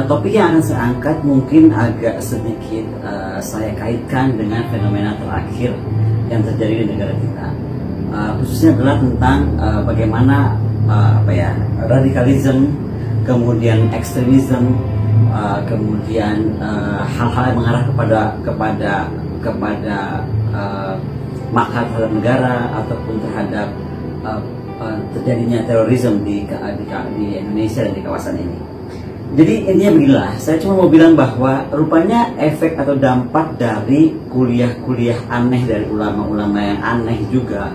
topik yang akan saya angkat mungkin agak sedikit saya kaitkan dengan fenomena terakhir yang terjadi di negara kita, khususnya adalah tentang bagaimana radikalisme, kemudian ekstremisme, kemudian hal-hal yang mengarah kepada makar terhadap negara ataupun terhadap terjadinya terorisme di Indonesia dan di kawasan ini. Jadi intinya beginilah, saya cuma mau bilang bahwa rupanya efek atau dampak dari kuliah-kuliah aneh dari ulama-ulama yang aneh juga,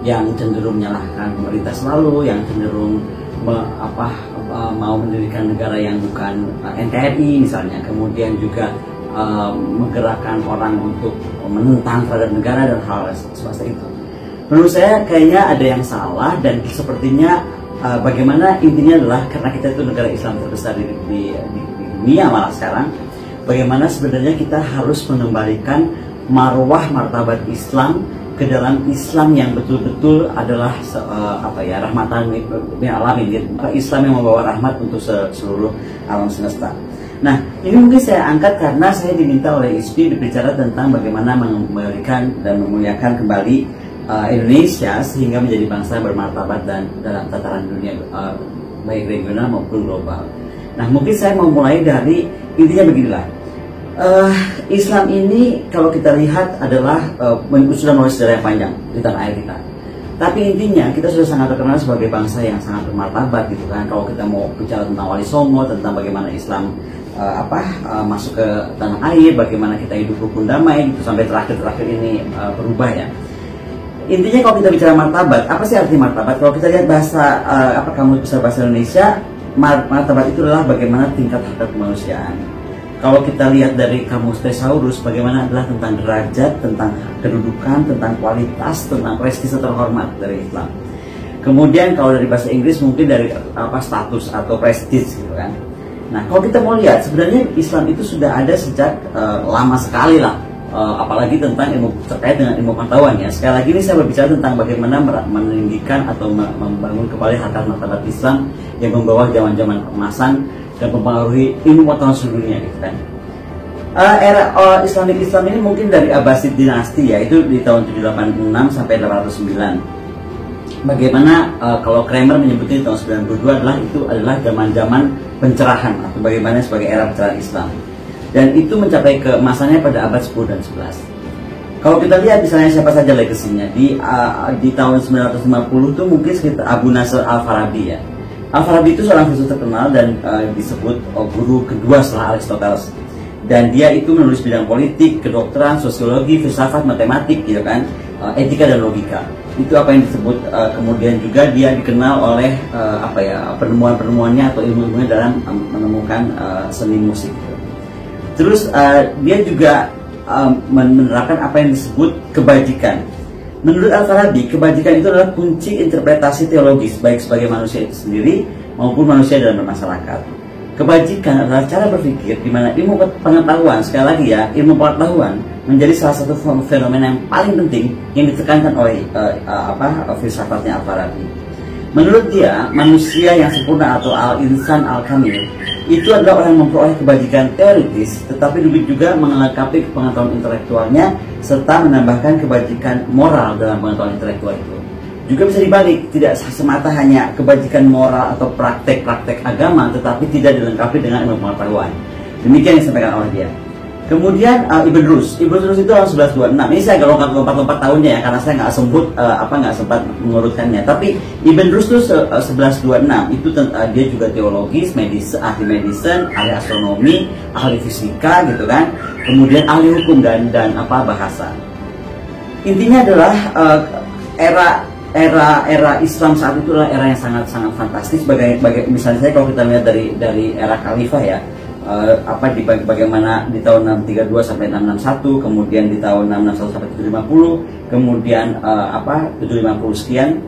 yang cenderung menyalahkan pemerintah selalu, yang cenderung mau mendirikan negara yang bukan NKRI misalnya, kemudian juga menggerakkan orang untuk menentang terhadap negara dan hal seperti itu. Menurut saya kayaknya ada yang salah, dan sepertinya bagaimana intinya adalah karena kita itu negara Islam terbesar di dunia malah sekarang, bagaimana sebenarnya kita harus mengembalikan marwah martabat Islam ke dalam Islam yang betul-betul adalah rahmatan lil alamin, gitu. Islam yang membawa rahmat untuk seluruh alam semesta. Nah, ini mungkin saya angkat karena saya diminta oleh ISPI berbicara tentang bagaimana mengembalikan dan memuliakan kembali Indonesia sehingga menjadi bangsa bermartabat dan dalam tataran dunia baik regional maupun global. Nah, mungkin saya mau mulai dari intinya beginilah. Islam ini kalau kita lihat adalah sudah melalui sejarah yang panjang di tanah air kita. Tapi intinya kita sudah sangat terkenal sebagai bangsa yang sangat bermartabat, gitu kan. Kalau kita mau bicara tentang Wali Songo, tentang bagaimana Islam masuk ke tanah air, bagaimana kita hidup rukun damai, gitu, sampai terakhir ini berubah ya. Intinya kalau kita bicara martabat, apa sih arti martabat? Kalau kita lihat bahasa kamus besar bahasa Indonesia, martabat itu adalah bagaimana tingkat harkat kemanusiaan. Kalau kita lihat dari kamus Thesaurus, bagaimana adalah tentang derajat, tentang kedudukan, tentang kualitas, tentang prestise terhormat dari Islam. Kemudian kalau dari bahasa Inggris mungkin dari status atau prestige, gitu kan. Nah, kalau kita mau lihat sebenarnya Islam itu sudah ada sejak lama sekali lah. Apalagi tentang ilmu terkait dengan ilmu pengetahuan ya. Sekali lagi ini saya berbicara tentang bagaimana meninggikan atau membangun kembali harkat martabat Islam yang membawa zaman-zaman keemasan dan mempengaruhi ilmu pengetahuan seluruh dunia, gitu kan. Era Islam ini mungkin dari Abbasid dinasti ya, itu di tahun 786 sampai 809. Bagaimana kalau Kramer menyebutnya di tahun 92 adalah zaman-zaman pencerahan atau bagaimana sebagai era pencerahan Islam. Dan itu mencapai keemasannya pada abad 10 dan 11. Kalau kita lihat misalnya siapa saja legasinya di tahun 950 itu mungkin sekitar Abu Nasr al-Farabi ya. Al-Farabi itu seorang filsuf terkenal dan disebut guru kedua setelah Aristoteles. Dan dia itu menulis bidang politik, kedokteran, sosiologi, filsafat, matematik, gitu kan, etika dan logika. Itu apa yang disebut kemudian juga dia dikenal oleh penemuan-penemuannya atau ilmu-ilmunya dalam menemukan seni musik. Terus dia juga menerapkan apa yang disebut kebajikan. Menurut Al-Farabi, kebajikan itu adalah kunci interpretasi teologis baik sebagai manusia itu sendiri maupun manusia dalam bermasyarakat. Kebajikan adalah cara berpikir di mana ilmu pengetahuan, sekali lagi ya, ilmu pengetahuan menjadi salah satu fenomena yang paling penting yang ditekankan oleh filsafatnya Al-Farabi. Menurut dia, manusia yang sempurna atau al-insan al-kamil itu adalah orang yang memperoleh kebajikan teoritis, tetapi juga melengkapi pengetahuan intelektualnya serta menambahkan kebajikan moral dalam pengetahuan intelektual itu. Juga bisa dibalik, tidak semata hanya kebajikan moral atau praktek-praktek agama, tetapi tidak dilengkapi dengan ilmu pengetahuan. Demikian yang disampaikan oleh dia. Kemudian Ibn Rus itu tahun 1126. Ini saya agak lompat-lompat tahunnya ya, karena saya nggak sempat mengurutkannya. Tapi Ibn Rus itu 1126 itu dia juga teologis, ahli medicine, ahli astronomi, ahli fisika, gitu kan. Kemudian ahli hukum dan bahasa. Intinya adalah era Islam saat itu adalah era yang sangat fantastis. Misalnya saya kalau kita lihat dari era Khalifah ya. Bagaimana di tahun 632 sampai 661, kemudian di tahun 661 sampai 750, kemudian 750 sekian,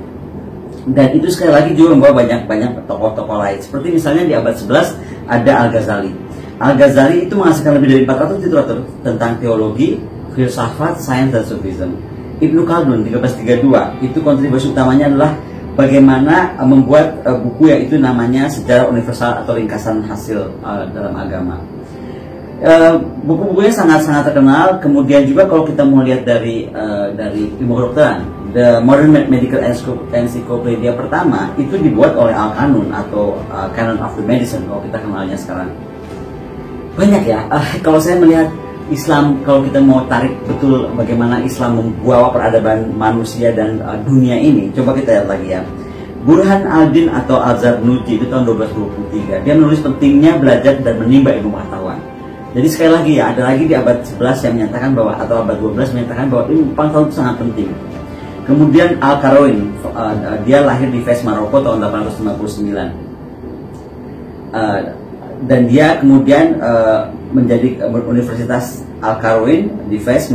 dan itu sekali lagi juga membawa banyak tokoh-tokoh lain. Seperti misalnya di abad 11 ada Al-Ghazali. Al-Ghazali itu menghasilkan lebih dari 400 literatur tentang teologi, filsafat, sains dan sufisme. Ibnu Khaldun 1332 itu kontribusi utamanya adalah bagaimana membuat buku yang itu namanya Sejarah Universal atau Ringkasan Hasil dalam Agama. Buku-bukunya sangat-sangat terkenal. Kemudian juga kalau kita mau lihat dari ilmu kedokteran, The Modern Medical Encyclopedia pertama itu dibuat oleh Al-Kanun atau Canon of the Medicine kalau kita kenalnya sekarang. Banyak ya. Kalau saya melihat Islam, kalau kita mau tarik betul bagaimana Islam membawa peradaban manusia dan dunia ini, coba kita lihat lagi ya. Burhan al-Din atau Al-Zarnuji itu tahun 1223. Dia menulis pentingnya belajar dan menimba ilmu pengetahuan. Jadi sekali lagi ya, ada lagi di abad 11 yang menyatakan bahwa, atau abad 12 menyatakan bahwa ilmu pengetahuan itu sangat penting. Kemudian Al-Qarawin, dia lahir di Fez, Maroko tahun 859. Dan dia kemudian menjadi Universitas Al-Qarawin di Fez,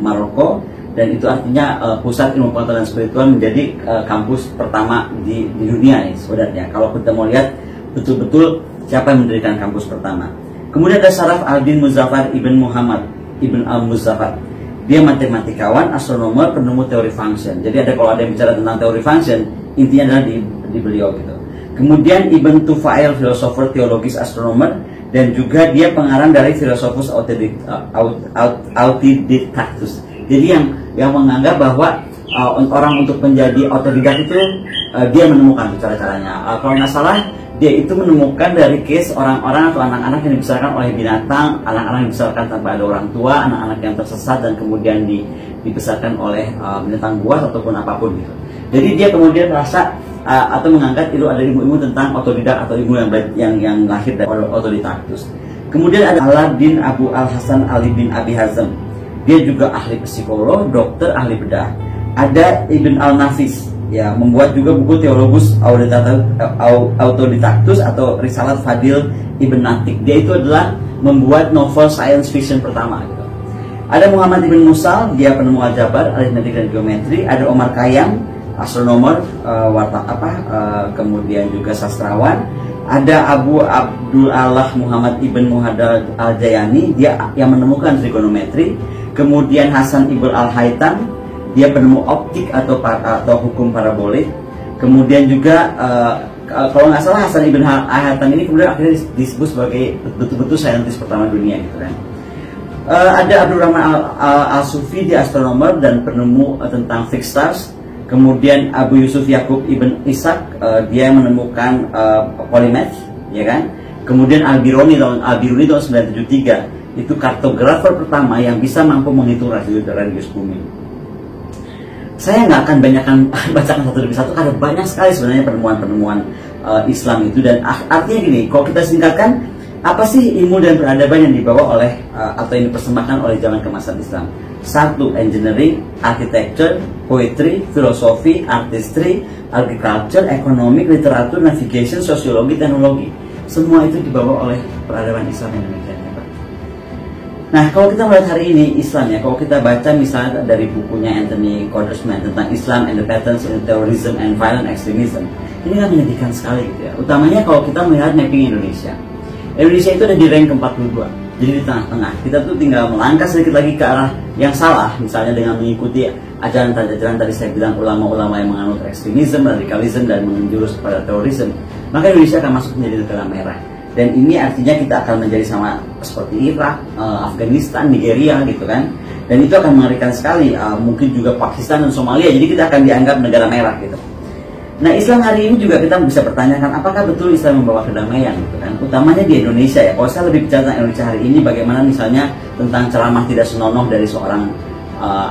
Maroko, dan itu artinya pusat ilmu pengetahuan dan spiritual, menjadi kampus pertama di dunia ini sebenarnya. Kalau kita mau lihat betul-betul siapa yang mendirikan kampus pertama. Kemudian ada Syaraf al-Din Muzaffar ibn Muhammad ibn al-Muzaffar. Dia matematikawan, astronomer, penemu teori function. Jadi kalau ada yang bicara tentang teori function, intinya adalah di beliau gitu. Kemudian Ibn Tufail, filosofer, teologis, astronomer, dan juga dia pengarang dari Philosophus Autodidactus. Jadi yang menganggap bahwa orang untuk menjadi otodidak itu dia menemukan cara-caranya. Kalau nggak salah, dia itu menemukan dari case orang-orang atau anak-anak yang dibesarkan oleh binatang, anak-anak yang dibesarkan tanpa ada orang tua, anak-anak yang tersesat dan kemudian dibesarkan oleh binatang buas ataupun apapun gitu. Jadi dia kemudian merasa atau mengangkat itu ada ilmu-ilmu tentang otodidak atau ilmu yang lahir dari otodidaktus. Kemudian ada Aladdin Abu Al-Hasan Ali bin Abi Hazm. Dia juga ahli psikolog, dokter, ahli bedah. Ada Ibn Al-Nafis, ya, membuat juga buku Theologus Autodidactus atau Risalat Fadil Ibn Natik. Dia itu adalah membuat novel science fiction pertama gitu. Ada Muhammad Ibn Musal, dia penemu aljabar, aritmetik dan geometri. Ada Omar Khayyam, astronomer, kemudian juga sastrawan. Ada Abu Abdul Allah Muhammad Ibn Muhaddad Al-Jayani, dia yang menemukan trigonometri. Kemudian Hasan Ibn Al-Haytham, dia penemu optik atau hukum parabolik. Kemudian juga kalau nggak salah Hasan Ibn Al-Haytham ini kemudian akhirnya disebut sebagai betul-betul saintis pertama dunia gitu kan. Ada Abdurrahman Al-Sufi, dia astronomer dan penemu tentang fixed stars. Kemudian Abu Yusuf Yakub Ibn Ishaq, dia menemukan polymath, ya kan. Kemudian Al-Biruni tahun 973, itu kartografer pertama yang bisa mampu menghitung radius bumi. Saya nggak akan bacakan satu demi satu karena banyak sekali sebenarnya penemuan-penemuan Islam itu, dan artinya gini, kalau kita singkatkan, apa sih ilmu dan peradaban yang dibawa oleh atau yang dipersembahkan oleh zaman kemasan Islam? Satu, engineering, architecture, poetry, filosofi, artistry, agriculture, ekonomi, literatur, navigation, sosiologi, teknologi. Semua itu dibawa oleh peradaban Islam yang demikian. Nah, kalau kita melihat hari ini Islam ya, kalau kita baca misalnya dari bukunya Anthony Codersman tentang Islam and the Patterns in Terrorism and Violent Extremism, ini kan menyedihkan sekali gitu ya. Utamanya kalau kita melihat mapping Indonesia. Indonesia itu ada di rank ke-42, jadi di tengah-tengah. Kita tuh tinggal melangkah sedikit lagi ke arah yang salah, misalnya dengan mengikuti ajaran-ajaran tadi saya bilang ulama-ulama yang menganut ekstremisme, radikalisme dan menjurus kepada terorisme, maka Indonesia akan masuk menjadi negara merah. Dan ini artinya kita akan menjadi sama seperti Irak, Afghanistan, Nigeria gitu kan. Dan itu akan mengerikan sekali, mungkin juga Pakistan dan Somalia. Jadi kita akan dianggap negara merah gitu. Nah, Islam hari ini juga kita bisa pertanyakan apakah betul Islam membawa kedamaian gitu kan. Utamanya di Indonesia ya. Kalau saya lebih bicara tentang Indonesia hari ini, bagaimana misalnya tentang ceramah tidak senonoh dari seorang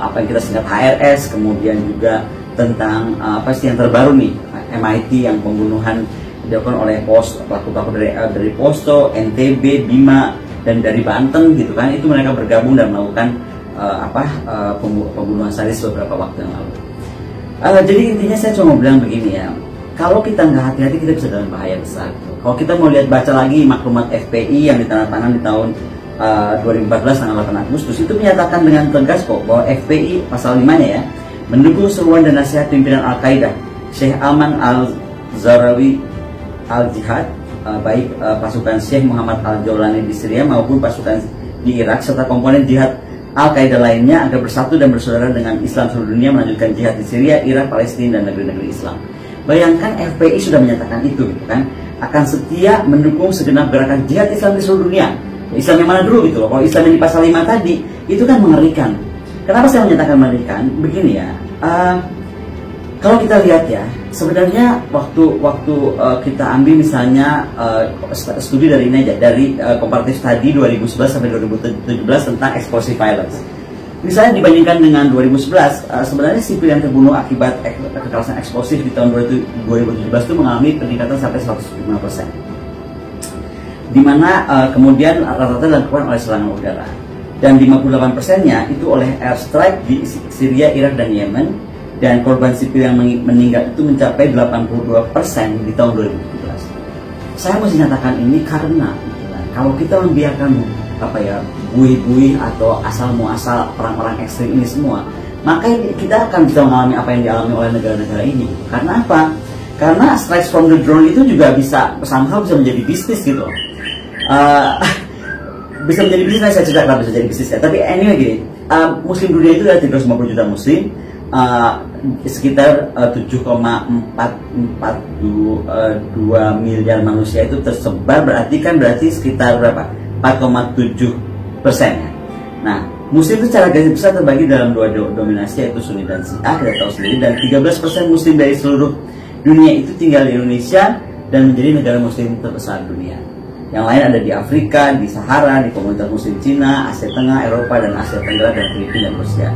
apa yang kita singkat HRS, kemudian juga tentang apa sih yang terbaru nih, MIT yang pembunuhan dilakukan oleh pelaku-pelaku dari Poso, NTB, Bima, dan dari Banten gitu kan. Itu mereka bergabung dan melakukan pembunuhan sadis beberapa waktu yang lalu. Jadi intinya saya cuma mau bilang begini ya, kalau kita nggak hati-hati kita bisa dalam bahaya besar. Kalau kita mau lihat baca lagi maklumat FPI yang ditandatangani di tahun 2014 tanggal 8 Agustus, itu menyatakan dengan tegas kok bahwa FPI pasal 5-nya ya, mendukung seruan dan nasihat pimpinan Al-Qaeda Syekh Alman Al-Zarawi Al-Jihad, baik pasukan Syekh Muhammad Al-Jawlani di Syria maupun pasukan di Irak serta komponen jihad Al-Qaeda lainnya agar bersatu dan bersaudara dengan Islam seluruh dunia melanjutkan jihad di Syria, Irak, Palestina dan negeri-negeri Islam. Bayangkan FPI sudah menyatakan itu, gitu kan, akan setia mendukung segenap gerakan jihad Islam di seluruh dunia. Islam yang mana dulu gitu loh. Kalau Islam yang di pasal 5 tadi itu kan mengerikan. Kenapa saya menyatakan mengerikan? Begini ya, kalau kita lihat ya, sebenarnya waktu kita ambil misalnya studi dari ini aja, dari comparative study 2011 sampai 2017 tentang explosive violence. Misalnya dibandingkan dengan 2011, sebenarnya sipil yang terbunuh akibat kekerasan eksplosif di tahun 2017 itu mengalami peningkatan sampai 105%. Di mana kemudian rata-rata dilakukan oleh serangan udara. Dan 58%-nya itu oleh airstrike di Syria, Irak, dan Yemen. Dan korban sipil yang meninggal itu mencapai 82% di tahun 2017. Saya mesti nyatakan ini karena kalau kita membiarkan buih-buih atau asal muasal orang-orang ekstrim ini semua, maka kita akan bisa mengalami apa yang dialami oleh negara-negara ini. Karena apa? Karena strikes from the drone itu juga bisa somehow bisa menjadi bisnis gitu. Bisa menjadi bisnis, saya cerita kenapa bisa jadi bisnis ya. Tapi anyway gini, Muslim dunia itu ada 350 juta Muslim, sekitar 7,442 miliar manusia itu tersebar, berarti sekitar berapa? 4,7% ya. Nah, Muslim itu secara garis besar terbagi dalam dua dominasi, yaitu Sunni dan Syiah, kita tahu sendiri, dan 13% Muslim dari seluruh dunia itu tinggal di Indonesia dan menjadi negara Muslim terbesar dunia. Yang lain ada di Afrika, di Sahara, di komunitas Muslim Cina, Asia Tengah, Eropa, dan Asia Tenggara, dan Filipina, dan Rusia.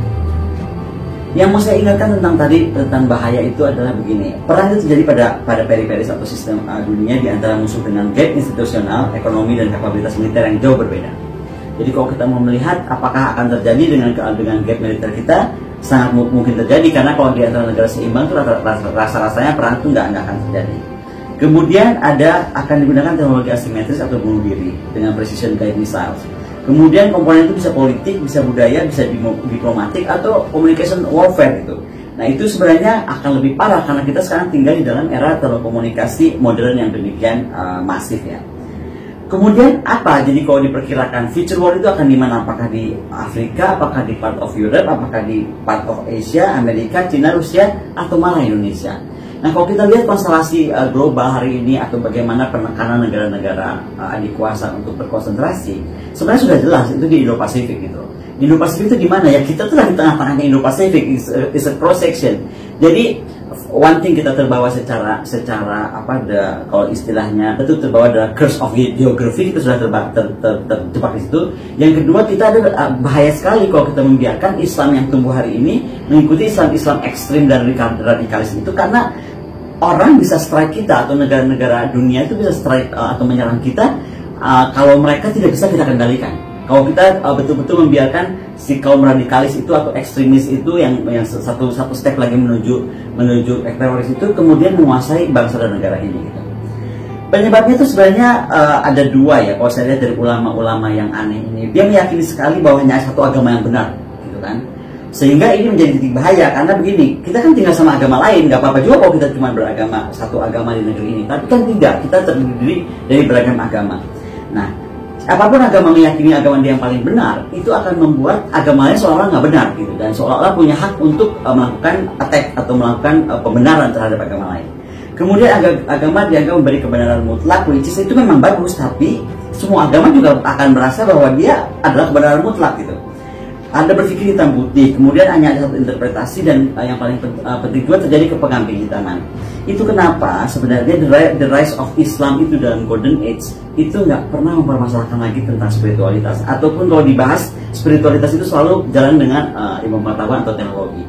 Yang mau saya ingatkan tentang bahaya itu adalah begini, perang itu terjadi pada periferi satu sistem dunia di antara musuh dengan gap institusional, ekonomi, dan kapabilitas militer yang jauh berbeda. Jadi kalau kita mau melihat apakah akan terjadi dengan gap militer kita, sangat mungkin terjadi, karena kalau di antara negara seimbang itu rasa-rasanya perang itu nggak akan terjadi. Kemudian akan digunakan teknologi asimetris atau bunuh diri dengan precision guided missiles. Kemudian komponen itu bisa politik, bisa budaya, bisa diplomatik, atau communication warfare gitu. Nah itu sebenarnya akan lebih parah karena kita sekarang tinggal di dalam era telekomunikasi modern yang demikian masif ya. Kemudian apa? Jadi kalau diperkirakan future war itu akan di mana? Apakah di Afrika, apakah di part of Europe, apakah di part of Asia, Amerika, Cina, Rusia, atau malah Indonesia? Nah kalau kita lihat konstelasi global hari ini atau bagaimana penekanan negara-negara adik kuasa untuk berkonsentrasi, sebenarnya sudah jelas itu di Indo-Pasifik gitu. Indo-Pasifik itu di mana ya? Kita tuh di tengah-tengahnya Indo-Pasifik, is a cross section. Jadi one thing kita terbawa secara kalau istilahnya itu terbawa adalah curse of geography, kita sudah terjebak di situ. Yang kedua, kita ada bahaya sekali kalau kita membiarkan Islam yang tumbuh hari ini mengikuti Islam ekstrim dan radikalis itu, karena orang bisa strike kita atau negara-negara dunia itu bisa strike atau menyerang kita kalau mereka tidak bisa kita kendalikan. Kalau kita betul-betul membiarkan si kaum radikalis itu atau ekstremis itu yang satu step lagi menuju teroris itu kemudian menguasai bangsa dan negara ini gitu. Penyebabnya itu sebenarnya ada dua ya. Kalau saya lihat dari ulama-ulama yang aneh ini, dia meyakini sekali bahwa hanya satu agama yang benar gitu kan. Sehingga ini menjadi titik bahaya karena begini, kita kan tinggal sama agama lain, nggak apa-apa juga kalau kita cuma beragama satu agama di negeri ini. Tapi kan tidak, kita terdiri dari beragam agama. Nah, apapun agama meyakini agama dia yang paling benar, itu akan membuat agama lain seolah-olah nggak benar gitu, dan seolah-olah punya hak untuk melakukan attack atau melakukan pembenaran terhadap agama lain. Kemudian agama dianggap memberi kebenaran mutlak, which is itu memang bagus, tapi semua agama juga akan merasa bahwa dia adalah kebenaran mutlak gitu. Anda berpikir hitam putih, kemudian hanya ada satu interpretasi, dan yang paling penting juga terjadi kepengambil hitaman. Itu kenapa sebenarnya the rise of Islam itu dalam Golden Age itu nggak pernah mempermasalahkan lagi tentang spiritualitas, ataupun kalau dibahas spiritualitas itu selalu jalan dengan ilmu pengetahuan atau teknologi.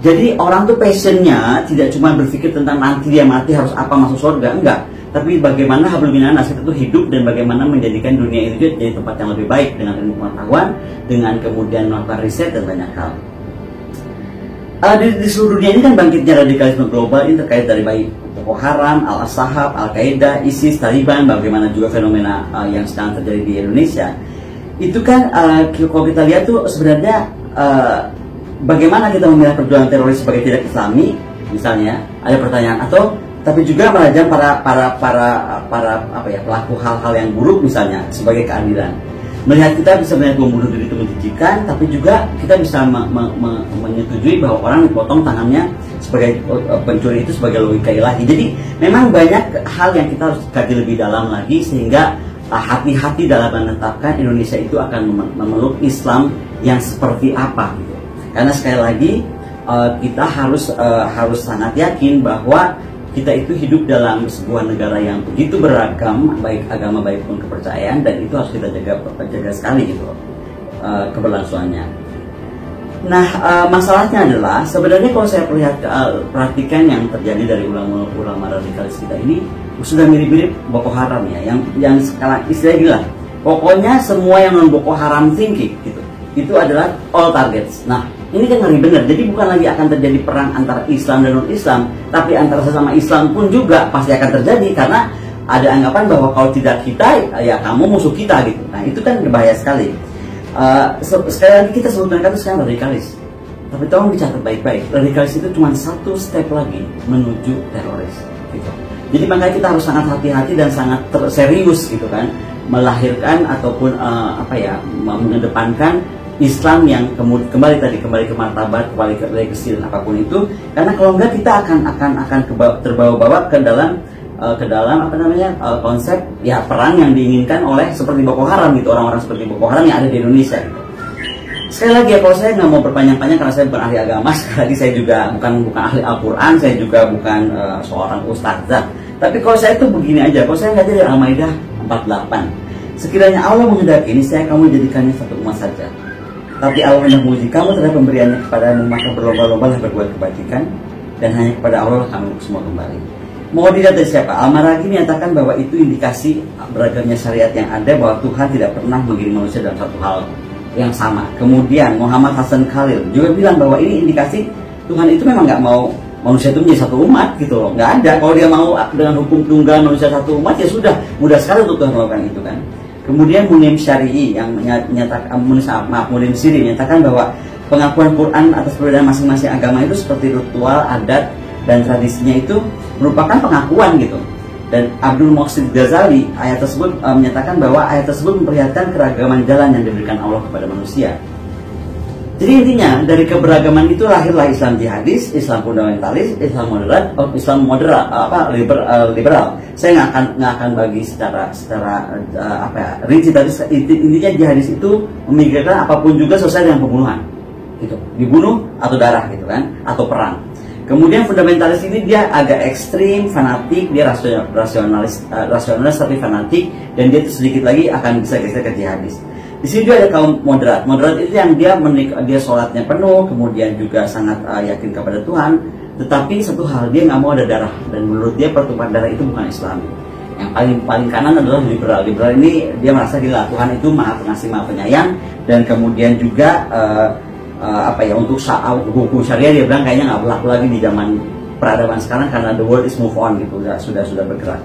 Jadi orang tuh passionnya tidak cuma berpikir tentang nanti dia mati harus apa masuk surga, enggak. Tapi bagaimana hablum minan nas itu hidup dan bagaimana menjadikan dunia itu jadi tempat yang lebih baik dengan ilmu pengetahuan, dengan kemudian melakukan riset dan banyak hal. Di seluruh dunia ini kan bangkitnya radikalisme global ini terkait dari baik Boko Haram, Al-Ashab, Al-Qaeda, ISIS, Taliban, bagaimana juga fenomena yang sedang terjadi di Indonesia. Itu kan kalau kita lihat tuh sebenarnya bagaimana kita memilih perjuangan teroris sebagai tidak Islami, misalnya ada pertanyaan, atau tapi juga melajang para pelaku hal-hal yang buruk misalnya sebagai keadilan. Melihat kita bisa melihat membunuh diri itu menjijikan, tapi juga kita bisa menyetujui bahwa orang dipotong tangannya sebagai pencuri itu sebagai logika ilahi. Jadi memang banyak hal yang kita harus kaji lebih dalam lagi, sehingga hati-hati dalam menetapkan Indonesia itu akan memeluk Islam yang seperti apa gitu. Karena sekali lagi kita harus sangat yakin bahwa kita itu hidup dalam sebuah negara yang begitu beragam, baik agama baik pun kepercayaan, dan itu harus kita jaga sekali gitu keberlangsungannya. Nah, masalahnya adalah sebenarnya kalau saya perhatikan yang terjadi dari ulama radikalis kita ini sudah mirip-mirip Boko Haram ya, yang sekarang istilahnya gila. Pokoknya semua yang non Boko Haram thinking gitu, itu adalah all targets. Nah, ini kan ngeri bener. Jadi bukan lagi akan terjadi perang antara Islam dan non-Islam, tapi antara sesama Islam pun juga pasti akan terjadi, karena ada anggapan bahwa kalau tidak kita, ya kamu musuh kita gitu. Nah, itu kan berbahaya sekali. Sekali lagi kita sebutkan itu sekarang radikalis, tapi tolong dicatat baik-baik. Radikalis itu cuma satu step lagi menuju teroris gitu. Jadi makanya kita harus sangat hati-hati dan sangat serius gitu kan, melahirkan ataupun mengedepankan Islam yang kembali ke martabat, kembali ke legacy dan apapun itu. Karena kalau enggak kita akan terbawa-bawa ke dalam konsep ya perang yang diinginkan oleh seperti Boko Haram gitu, orang-orang seperti Boko Haram yang ada di Indonesia gitu. Sekali lagi ya, kalau saya nggak mau berpanjang-panjang karena saya bukan ahli agama, sekali lagi saya juga bukan ahli Al-Quran, saya juga bukan seorang ustadzah. Tapi kalau saya itu begini aja, kalau saya nggak dari Al-Maidah 48, sekiranya Allah menghendaki ini saya kamu jadikannya satu umat saja. Tapi Allah hendak menguji kamu terhadap pemberiannya kepadamu, maka berlomba-lombalah berbuat kebajikan, dan hanya kepada Allah kamu semua kembali. Mau dilihat dari siapa? Al-Maraghi menyatakan bahwa itu indikasi beragamnya syariat yang ada, bahwa Tuhan tidak pernah mengirim manusia dalam satu hal yang sama. Kemudian Muhammad Hasan Khalil juga bilang bahwa ini indikasi Tuhan itu memang nggak mau manusia itu menjadi satu umat gitu loh. Nggak ada. Kalau dia mau dengan hukum tunggal manusia satu umat, ya sudah, mudah sekali untuk Tuhan melakukan itu kan. Kemudian Munim Syari'i yang menyatakan, Munim Siri menyatakan bahwa pengakuan Quran atas perbedaan masing-masing agama itu seperti ritual, adat, dan tradisinya itu merupakan pengakuan gitu. Dan Abdul Muhsin Ghazali ayat tersebut menyatakan bahwa ayat tersebut memperlihatkan keragaman jalan yang diberikan Allah kepada manusia. Jadi intinya dari keberagaman itu lahirlah Islam jihadis, Islam fundamentalis, Islam moderat, liberal. Saya nggak akan bagi secara rinci, tapi intinya jihadis itu memikirkan apapun juga selesai dengan pembunuhan, gitu, dibunuh atau darah gitu kan, atau perang. Kemudian fundamentalis ini dia agak ekstrim, fanatik, dia rasionalis tapi fanatik, dan dia sedikit lagi akan bisa geser ke jihadis. Di sini juga ada kaum moderat. Moderat itu yang dia sholatnya penuh, kemudian juga sangat yakin kepada Tuhan, tetapi satu hal, dia nggak mau ada darah, dan menurut dia pertumpahan darah itu bukan Islam. Yang paling kanan adalah liberal. Liberal ini dia merasa gila, Tuhan itu maha pengasih, maha penyayang, dan kemudian juga untuk hukum syariah dia bilang kayaknya nggak berlaku lagi di zaman peradaban sekarang karena the world is move on gitu, sudah bergerak.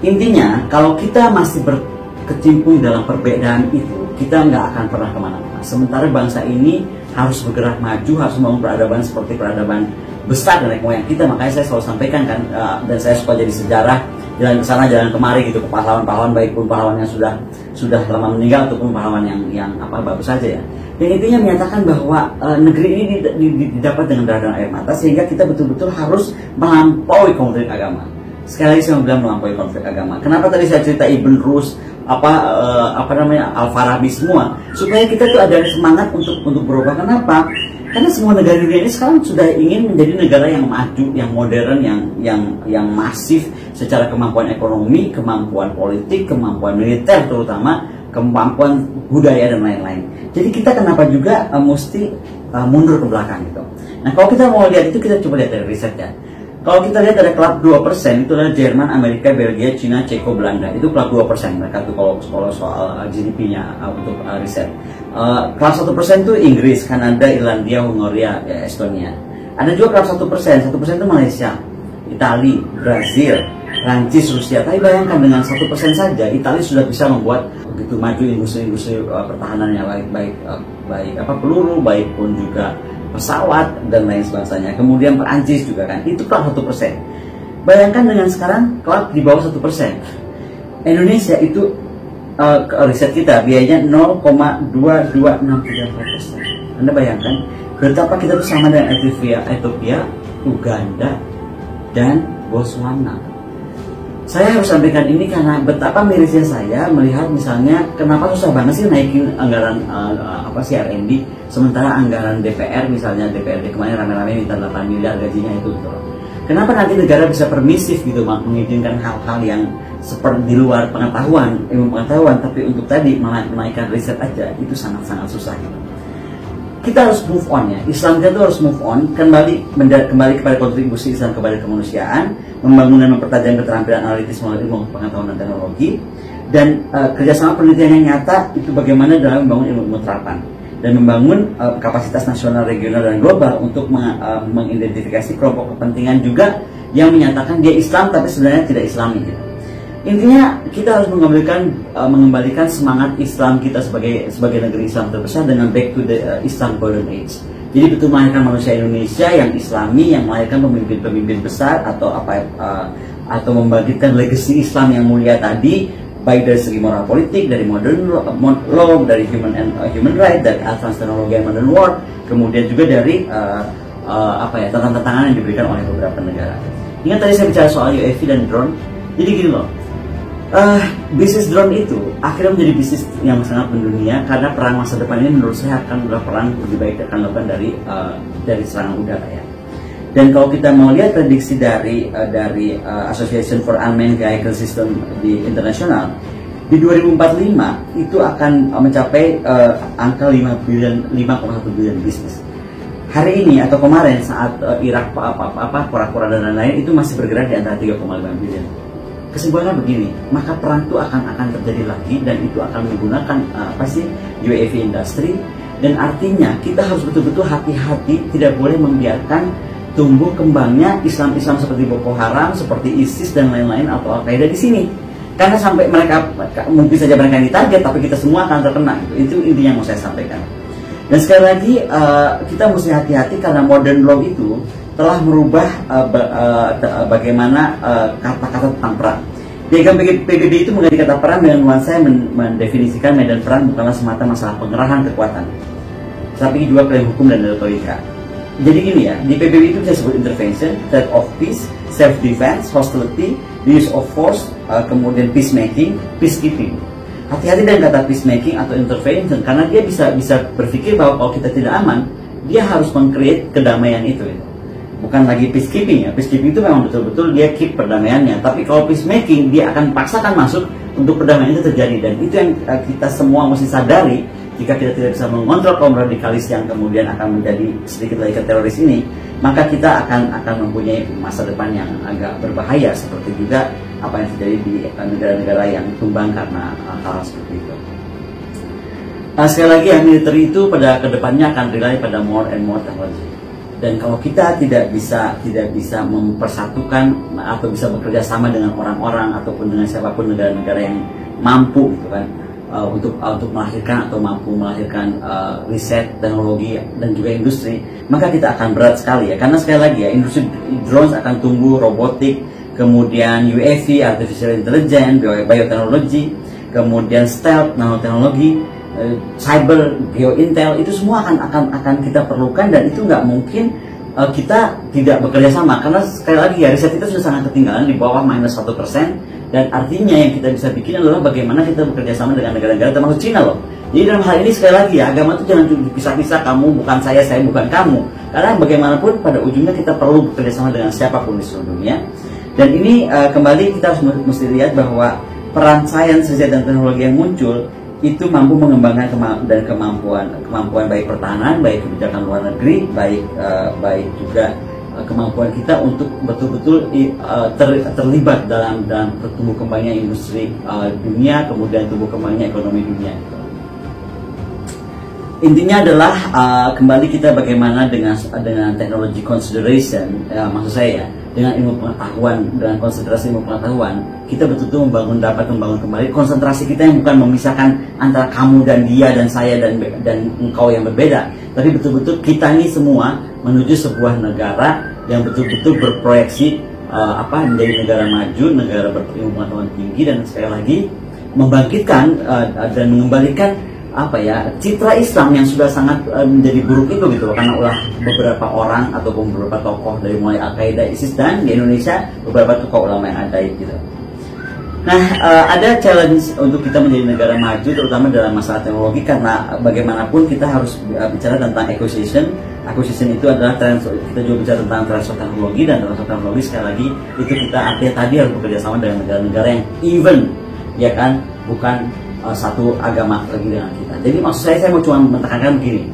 Intinya kalau kita masih berkecimpung dalam perbedaan itu, kita nggak akan pernah kemana-mana. Sementara bangsa ini harus bergerak maju, harus membangun peradaban seperti peradaban besar dan nenek moyang kita. Makanya saya selalu sampaikan kan, dan saya suka jadi sejarah, jalan ke sana jalan kemari gitu, ke pahlawan-pahlawan, baik pun pahlawan yang sudah lama meninggal ataupun pahlawan yang bagus saja ya. Dan intinya menyatakan bahwa negeri ini didapat dengan darah dan air mata, sehingga kita betul-betul harus melampaui konflik agama. Sekali lagi saya bilang melampaui konflik agama. Kenapa tadi saya cerita Ibn Rus, Al-Farabi semua, supaya kita tuh ada semangat untuk berubah. Kenapa? Karena semua negara ini sekarang sudah ingin menjadi negara yang maju, yang modern, yang masif secara kemampuan ekonomi, kemampuan politik, kemampuan militer terutama, kemampuan budaya dan lain-lain. Jadi kita kenapa juga mesti mundur ke belakang gitu. Nah kalau kita mau lihat itu, kita coba lihat dari risetnya. Kalau kita lihat ada klub 2%, itu adalah Jerman, Amerika, Belgia, Cina, Ceko, Belanda. Itu klub 2% mereka tuh kalau soal GDP-nya untuk riset. Kelas 1% itu Inggris, Kanada, Irlandia, Hungaria, Estonia. Ada juga kelas 1%, 1% itu Malaysia, Italia, Brazil, Prancis, Rusia. Tapi bayangkan dengan 1% saja, Italia sudah bisa membuat begitu maju industri pertahanannya, baik peluru, baik pun juga pesawat dan lain sebagainya. Kemudian Prancis juga kan, itu kelas 1%. Bayangkan dengan sekarang kelas di bawah 1%. Indonesia itu riset kita biayanya 0,2263%. Anda bayangkan betapa kita tuh sama dengan Ethiopia, Uganda, dan Botswana. Saya harus sampaikan ini karena betapa mirisnya saya melihat misalnya kenapa susah banget sih naikin anggaran R&D, sementara anggaran DPR misalnya DPRD kemarin rame-rame minta 8 miliar gajinya itu gitu. Kenapa nanti negara bisa permisif gitu mengizinkan hal-hal yang seperti di luar pengetahuan, ilmu pengetahuan, tapi untuk tadi menaikkan riset aja itu sangat-sangat susah gitu. Kita harus move on ya, Islam kita harus move on, kembali kepada kontribusi Islam kepada kemanusiaan, membangun dan mempertajam keterampilan analitis melalui ilmu pengetahuan dan teknologi, dan kerjasama penelitian yang nyata itu bagaimana dalam membangun ilmu terapan dan membangun kapasitas nasional, regional, dan global untuk mengidentifikasi kelompok kepentingan juga yang menyatakan dia Islam tapi sebenarnya tidak Islami gitu. Intinya kita harus mengembalikan semangat Islam kita sebagai negeri Islam terbesar dengan back to the Islam Golden Age. Jadi betul melahirkan manusia Indonesia yang Islami, yang melahirkan pemimpin-pemimpin besar atau atau membangkitkan legacy Islam yang mulia tadi, baik dari segi moral politik, dari modern law, dari human right, dari advance teknologi and modern war, kemudian juga dari tantangan yang diberikan oleh beberapa negara. Ingat tadi saya bicara soal UAV dan drone. Jadi gini loh. Bisnis drone itu akhirnya menjadi bisnis yang sangat mendunia karena perang masa depan ini menurut saya akan adalah perang lebih baik akan dilakukan dari serangan udara ya. Dan kalau kita mau lihat prediksi dari Association for Unmanned Vehicle System di internasional, di 2045 itu akan mencapai angka 5,1 billion bisnis. Hari ini atau kemarin saat Irak pora-pora dan lain-lain itu masih bergerak di antara 3,5 billion. Kesimpulannya begini, maka perang itu akan terjadi lagi dan itu akan menggunakan UAV industry, dan artinya kita harus betul-betul hati-hati, tidak boleh membiarkan tumbuh kembangnya Islam-Islam seperti Boko Haram, seperti ISIS dan lain-lain atau Al-Qaeda di sini. Karena sampai mereka mungkin saja mereka ditarget, tapi kita semua akan terkena. Itu intinya yang mau saya sampaikan. Dan sekali lagi kita mesti hati-hati karena modern law itu telah merubah bagaimana kata-kata tentang perang. Piagam PBB itu mengganti kata perang dengan nuansa yang mendefinisikan medan perang bukanlah semata masalah pengerahan kekuatan, tapi juga klaim hukum dan retorika. Jadi gini ya, di PBB itu bisa disebut intervention, threat of peace, self-defense, hostility, use of force, kemudian peacemaking, peacekeeping. Hati-hati dengan kata peacemaking atau intervention karena dia bisa berpikir bahwa kalau kita tidak aman, dia harus meng-create kedamaian itu. Bukan lagi peacekeeping ya, peacekeeping itu memang betul-betul dia keep perdamaiannya, tapi kalau peacemaking dia akan paksakan masuk untuk perdamaian itu terjadi, dan itu yang kita semua mesti sadari. Jika kita tidak bisa mengontrol kaum radikalis yang kemudian akan menjadi sedikit lagi ke teroris ini, maka kita akan mempunyai masa depan yang agak berbahaya, seperti juga apa yang terjadi di negara-negara yang tumbang karena hal seperti itu. Sekali lagi ya, militer itu pada kedepannya akan rely pada more and more technology. Dan kalau kita tidak bisa mempersatukan atau bisa bekerja sama dengan orang-orang ataupun dengan siapapun negara-negara yang mampu gitu kan, untuk melahirkan atau mampu melahirkan riset, teknologi dan juga industri, maka kita akan berat sekali ya. Karena sekali lagi ya, industri drones akan tumbuh, robotik, kemudian UAV, artificial intelligence, bioteknologi, kemudian stealth, nanoteknologi, cyber, geointel, itu semua akan kita perlukan, dan itu nggak mungkin kita tidak bekerja sama, karena sekali lagi ya, riset kita sudah sangat ketinggalan di bawah -1%, dan artinya yang kita bisa bikin adalah bagaimana kita bekerja sama dengan negara-negara termasuk Cina loh. Jadi dalam hal ini sekali lagi ya, agama itu jangan dipisah-pisah, kamu bukan saya bukan kamu, karena bagaimanapun pada ujungnya kita perlu bekerja sama dengan siapapun di seluruh dunia. Dan ini kembali kita harus mesti lihat bahwa peran sains, riset dan teknologi yang muncul itu mampu mengembangkan kemampuan baik pertahanan, baik kebijakan luar negeri, baik juga kemampuan kita untuk betul-betul terlibat dalam tumbuh kembangnya industri dunia, kemudian tumbuh kembangnya ekonomi dunia. Intinya adalah kembali kita bagaimana dengan teknologi consideration, maksud saya dengan ilmu pengetahuan, dengan konsentrasi ilmu pengetahuan, kita betul-betul dapat membangun kembali konsentrasi kita yang bukan memisahkan antara kamu dan dia dan saya dan engkau yang berbeda, tapi betul-betul kita ini semua menuju sebuah negara yang betul-betul berproyeksi menjadi negara maju, negara berilmu pengetahuan tinggi, dan sekali lagi membangkitkan dan mengembalikan apa ya, citra Islam yang sudah sangat menjadi buruk itu gitu, karena ulah beberapa orang ataupun beberapa tokoh dari mulai Al-Qaeda, ISIS, dan di Indonesia beberapa tokoh ulama yang ada gitu. Nah, ada challenge untuk kita menjadi negara maju terutama dalam masalah teknologi, karena bagaimanapun kita harus bicara tentang acquisition. Acquisition itu adalah kita juga bicara tentang transfer teknologi, dan transfer teknologi sekali lagi itu kita artinya tadi harus bekerja sama dengan negara-negara yang even, ya kan, bukan satu agama lagi dengan kita. Jadi maksud saya mau cuma menekankan begini,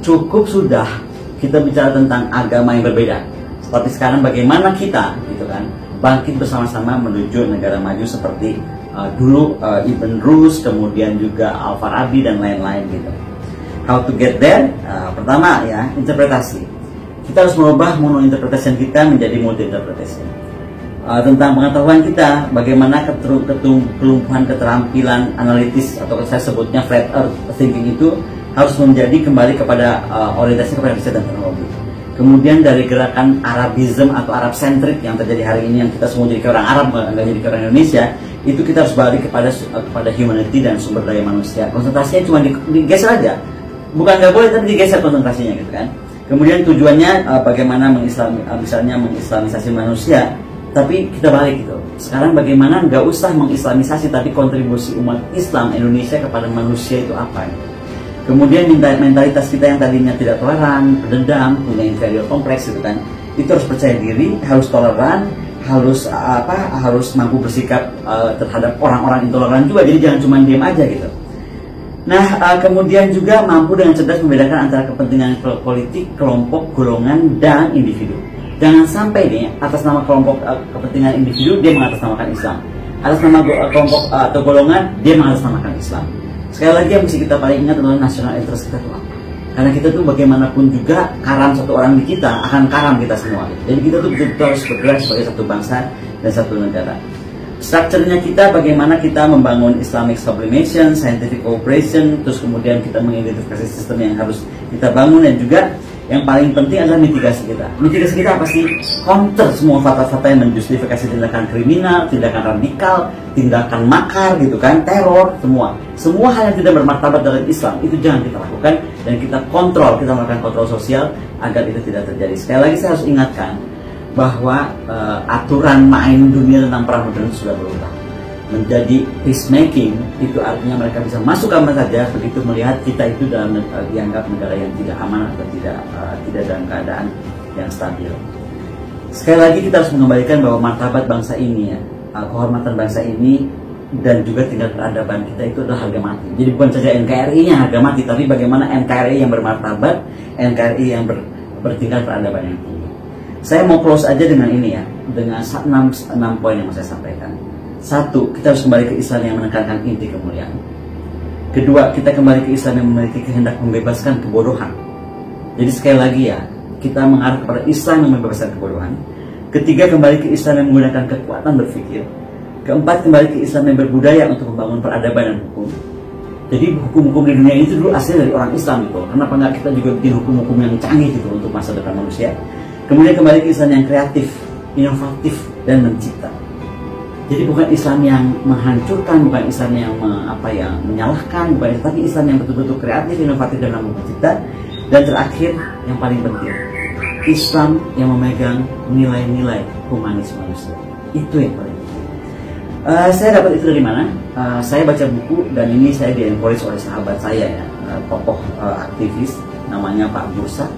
cukup sudah kita bicara tentang agama yang berbeda, tapi sekarang bagaimana kita gitu kan bangkit bersama-sama menuju negara maju seperti dulu Ibn Rus, kemudian juga Al-Farabi dan lain-lain gitu. How to get there? Pertama ya, interpretasi. Kita harus merubah mono interpretation kita menjadi multi interpretation. Tentang pengetahuan kita, bagaimana kelumpuhan keterampilan analitis atau saya sebutnya flat earth thinking itu harus menjadi kembali kepada orientasi kepada riset dan teknologi. Kemudian dari gerakan Arabism atau Arab centric yang terjadi hari ini, yang kita semua jadi orang Arab nggak jadi orang Indonesia, itu kita harus balik kepada humanity dan sumber daya manusia. Konsentrasinya cuma digeser aja, bukan nggak boleh tapi digeser konsentrasinya gitu kan. Kemudian tujuannya bagaimana misalnya mengislamisasi manusia. Tapi kita balik gitu. Sekarang bagaimana nggak usah mengislamisasi, tapi kontribusi umat Islam Indonesia kepada manusia itu apa? Kemudian mentalitas kita yang tadinya tidak toleran, pendendam, punya inferior kompleks gitu kan, itu harus percaya diri, harus toleran, harus mampu bersikap terhadap orang-orang intoleran juga. Jadi jangan cuma diam aja gitu. Nah, kemudian juga mampu dengan cerdas membedakan antara kepentingan politik, kelompok, golongan, dan individu. Jangan sampai nih atas nama kelompok kepentingan individu dia mengatasnamakan Islam, atas nama kelompok atau golongan dia mengatasnamakan Islam. Sekali lagi yang mesti kita paling ingat adalah national interest kita tuh apa? Karena kita tuh bagaimanapun juga karam satu orang di kita akan karam kita semua. Jadi kita tuh betul-betul harus bergerak sebagai satu bangsa dan satu negara. Strukturnya kita bagaimana kita membangun Islamic sublimation, scientific cooperation, terus kemudian kita mengidentifikasi sistem yang harus kita bangun, dan juga yang paling penting adalah mitigasi kita. Mitigasi kita apa sih? Counter semua fakta-fakta yang menjustifikasi tindakan kriminal, tindakan radikal, tindakan makar gitu kan, teror, semua hal yang tidak bermartabat dalam Islam itu jangan kita lakukan, dan kita kontrol, kita melakukan kontrol sosial agar itu tidak terjadi. Sekali lagi saya harus ingatkan bahwa aturan main dunia tentang perang modern sudah berubah menjadi peacemaking. Itu artinya mereka bisa masuk kapan saja begitu melihat kita itu dianggap negara yang tidak aman atau tidak dalam keadaan yang stabil. Sekali lagi kita harus mengembalikan bahwa martabat bangsa ini ya, kehormatan bangsa ini dan juga tingkat peradaban kita itu adalah harga mati. Jadi bukan saja NKRI-nya harga mati, tapi bagaimana NKRI yang bermartabat, NKRI yang bertingkat peradaban yang tinggi. Saya mau close aja dengan ini ya, dengan 6 poin yang mau saya sampaikan. Satu, kita harus kembali ke Islam yang menekankan inti kemuliaan. Kedua, kita kembali ke Islam yang memiliki kehendak membebaskan kebodohan. Jadi sekali lagi ya, kita mengarah kepada Islam yang membebaskan kebodohan. Ketiga, kembali ke Islam yang menggunakan kekuatan berpikir. Keempat, kembali ke Islam yang berbudaya untuk membangun peradaban dan hukum. Jadi hukum-hukum di dunia itu dulu asli dari orang Islam gitu. Kenapa nggak kita juga bikin hukum-hukum yang canggih gitu untuk masa depan manusia. Kemudian kembali ke Islam yang kreatif, inovatif, dan mencipta. Jadi bukan Islam yang menghancurkan, bukan Islam yang menyalahkan, bukan, tapi Islam yang betul-betul kreatif, inovatif, dan mampu mencipta. Dan terakhir, yang paling penting, Islam yang memegang nilai-nilai humanis manusia. Itu yang paling penting. Saya dapat itu dari mana? Saya baca buku, dan ini saya di-encourage oleh sahabat saya ya, tokoh aktivis, namanya Pak Bursa.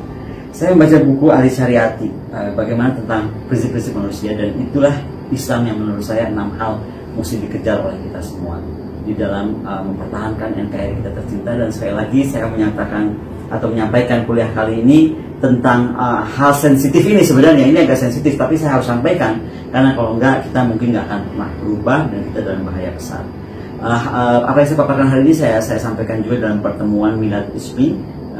Saya membaca buku Ali Syariati, bagaimana tentang prinsip-prinsip manusia, dan itulah Islam yang menurut saya 6 hal mesti dikejar oleh kita semua di dalam mempertahankan NKRI kita tercinta. Dan sekali lagi saya menyatakan atau menyampaikan kuliah kali ini tentang hal sensitif ini. Sebenarnya ini agak sensitif, tapi saya harus sampaikan karena kalau enggak kita mungkin nggak akan pernah berubah dan kita dalam bahaya besar. Apa yang saya paparkan hari ini saya sampaikan juga dalam pertemuan Milad ISMI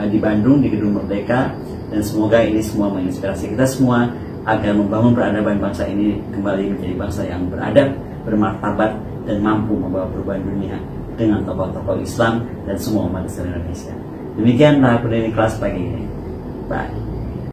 di Bandung di Gedung Merdeka, dan semoga ini semua menginspirasi kita semua agar membangun peradaban bangsa ini kembali menjadi bangsa yang beradab, bermartabat, dan mampu membawa perubahan dunia dengan tokoh-tokoh Islam dan semua umat Islam Indonesia. Demikian pendiri kelas pagi ini. Bye.